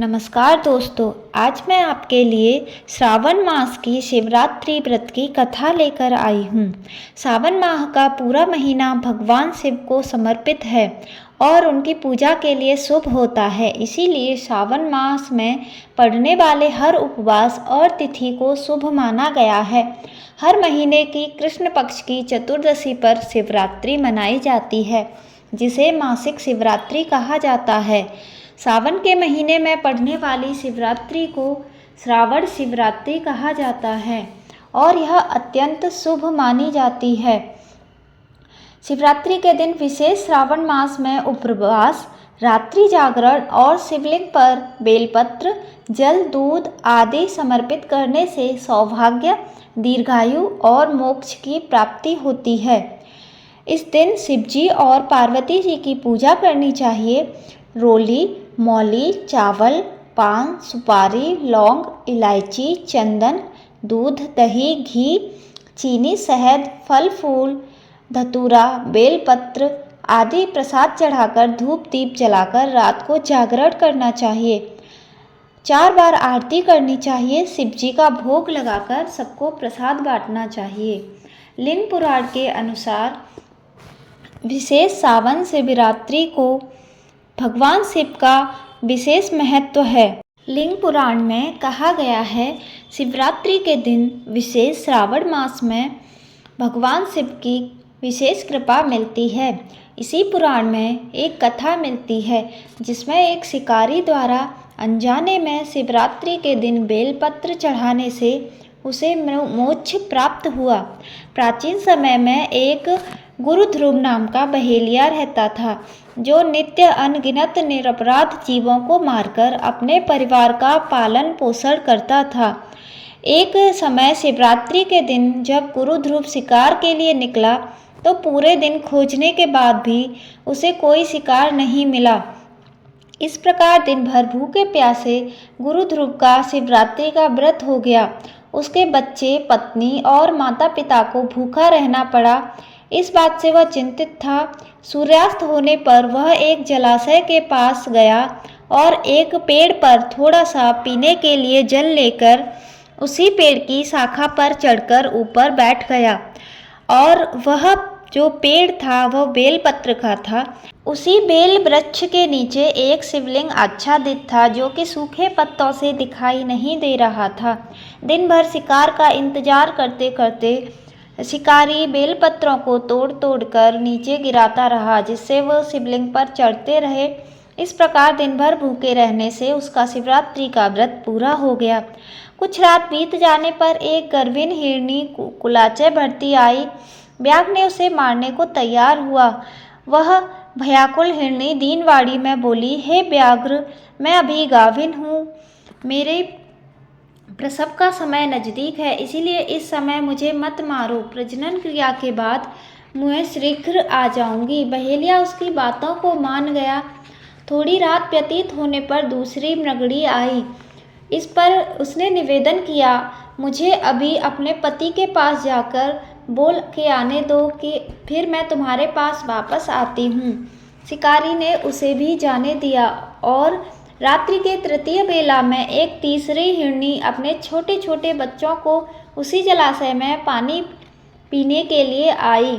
नमस्कार दोस्तों, आज मैं आपके लिए श्रावण मास की शिवरात्रि व्रत की कथा लेकर आई हूँ। सावन माह का पूरा महीना भगवान शिव को समर्पित है और उनकी पूजा के लिए शुभ होता है। इसीलिए सावन मास में पड़ने वाले हर उपवास और तिथि को शुभ माना गया है। हर महीने की कृष्ण पक्ष की चतुर्दशी पर शिवरात्रि मनाई जाती है, जिसे मासिक शिवरात्रि कहा जाता है। सावन के महीने में पड़ने वाली शिवरात्रि को श्रावण शिवरात्रि कहा जाता है और यह अत्यंत शुभ मानी जाती है। शिवरात्रि के दिन विशेष श्रावण मास में उपवास, रात्रि जागरण और शिवलिंग पर बेलपत्र, जल, दूध आदि समर्पित करने से सौभाग्य, दीर्घायु और मोक्ष की प्राप्ति होती है। इस दिन शिवजी और पार्वती जी की पूजा करनी चाहिए। रोली, मौली, चावल, पान, सुपारी, लौंग, इलायची, चंदन, दूध, दही, घी, चीनी, शहद, फल फूल, धतूरा, बेलपत्र आदि प्रसाद चढ़ाकर धूप दीप जलाकर रात को जागरण करना चाहिए। 4 बार आरती करनी चाहिए। शिवजी का भोग लगाकर सबको प्रसाद बांटना चाहिए। लिंग पुराण के अनुसार विशेष सावन शिवरात्रि को भगवान शिव का विशेष महत्व है। लिंग पुराण में कहा गया है, शिवरात्रि के दिन विशेष श्रावण मास में भगवान शिव की विशेष कृपा मिलती है। इसी पुराण में एक कथा मिलती है जिसमें एक शिकारी द्वारा अनजाने में शिवरात्रि के दिन बेलपत्र चढ़ाने से उसे मोक्ष प्राप्त हुआ। प्राचीन समय में एक गुरु ध्रुव नाम का बहेलिया रहता था, जो नित्य अनगिनत निरपराध जीवों को मारकर अपने परिवार का पालन पोषण करता था। एक समय शिवरात्रि के दिन जब गुरु ध्रुव शिकार के लिए निकला तो पूरे दिन खोजने के बाद भी उसे कोई शिकार नहीं मिला। इस प्रकार दिन भर भूखे प्यासे गुरु ध्रुव का शिवरात्रि का व्रत हो गया। उसके बच्चे, पत्नी और माता पिता को भूखा रहना पड़ा। इस बात से वह चिंतित था। सूर्यास्त होने पर वह एक जलाशय के पास गया और एक पेड़ पर थोड़ा सा पीने के लिए जल लेकर उसी पेड़ की शाखा पर चढ़कर ऊपर बैठ गया। और वह जो पेड़ था वह बेलपत्र का था। उसी बेल वृक्ष के नीचे एक शिवलिंग आच्छादित था, जो कि सूखे पत्तों से दिखाई नहीं दे रहा था। दिन भर शिकार का इंतजार करते करते शिकारी बेलपत्रों को तोड़ तोड़ कर नीचे गिराता रहा, जिससे वह शिवलिंग पर चढ़ते रहे। इस प्रकार दिन भर भूखे रहने से उसका शिवरात्रि का व्रत पूरा हो गया। कुछ रात बीत जाने पर एक गर्विन हिरनी कुलाचे भरती आई। व्याघ्र ने उसे मारने को तैयार हुआ। वह भयाकुल हिरनी दीनवाणी में बोली, हे व्याघ्र, मैं अभी गाभिन हूँ, मेरे प्रसव का समय नज़दीक है, इसीलिए इस समय मुझे मत मारो। प्रजनन क्रिया के बाद मैं शीघ्र आ जाऊंगी। बहेलिया उसकी बातों को मान गया। थोड़ी रात व्यतीत होने पर दूसरी मृगड़ी आई। इस पर उसने निवेदन किया, मुझे अभी अपने पति के पास जाकर बोल के आने दो कि फिर मैं तुम्हारे पास वापस आती हूँ। शिकारी ने उसे भी जाने दिया और रात्रि के तृतीय बेला में एक तीसरी हिरनी अपने छोटे छोटे बच्चों को उसी जलाशय में पानी पीने के लिए आई।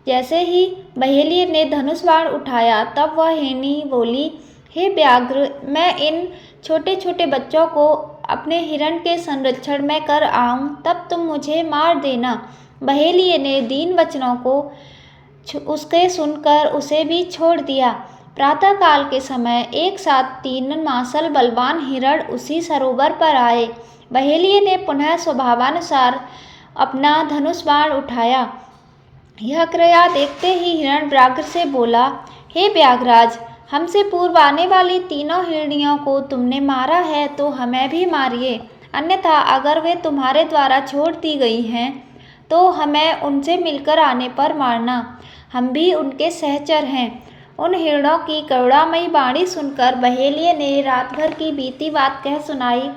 जैसे ही बहेलिये ने धनुष बाण उठाया तब वह हिरनी बोली, हे व्याघ्र, मैं इन छोटे छोटे बच्चों को अपने हिरण के संरक्षण में कर आऊँ, तब तुम मुझे मार देना। बहेलिये ने दीन वचनों को उसके सुनकर उसे भी छोड़ दिया। प्रातःकाल के समय एक साथ 3 मासल बलवान हिरण उसी सरोवर पर आए। बहेलिये ने पुनः स्वभावानुसार अपना धनुष बाण उठाया। यह क्रिया देखते ही हिरण व्याघ्र से बोला, हे व्याघ्रराज, हमसे पूर्व आने वाली तीनों हिरनियों को तुमने मारा है तो हमें भी मारिए, अन्यथा अगर वे तुम्हारे द्वारा छोड़ दी गई हैं तो हमें उनसे मिलकर आने पर मारना, हम भी उनके सहचर हैं। उन हिरणों की करुणामयी वाणी सुनकर बहेलिये ने रात भर की बीती बात कह सुनाई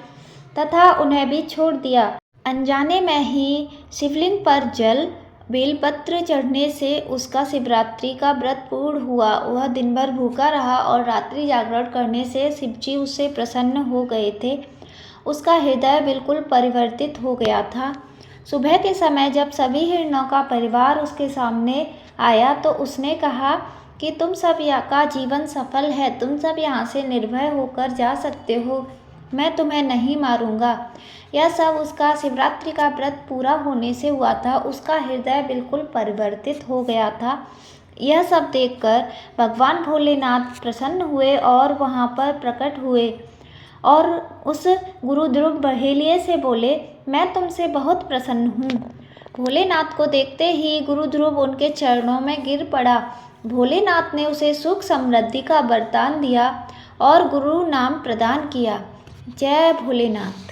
तथा उन्हें भी छोड़ दिया। अनजाने में ही शिवलिंग पर जल बेलपत्र चढ़ने से उसका शिवरात्रि का व्रत पूर्ण हुआ। वह दिन भर भूखा रहा और रात्रि जागरण करने से शिवजी उससे प्रसन्न हो गए थे। उसका हृदय बिल्कुल परिवर्तित हो गया था। सुबह के समय जब सभी हिरणों का परिवार उसके सामने आया तो उसने कहा कि तुम सब का जीवन सफल है, तुम सब यहाँ से निर्भय होकर जा सकते हो, मैं तुम्हें नहीं मारूंगा। यह सब उसका शिवरात्रि का व्रत पूरा होने से हुआ था। उसका हृदय बिल्कुल परिवर्तित हो गया था। यह सब देखकर भगवान भोलेनाथ प्रसन्न हुए और वहाँ पर प्रकट हुए और उस गुरु ध्रुव बहेलिये से बोले, मैं तुमसे बहुत प्रसन्न हूँ। भोलेनाथ को देखते ही गुरु ध्रुव उनके चरणों में गिर पड़ा। भोलेनाथ ने उसे सुख समृद्धि का वरदान दिया और गुरु नाम प्रदान किया। जय भोलेनाथ।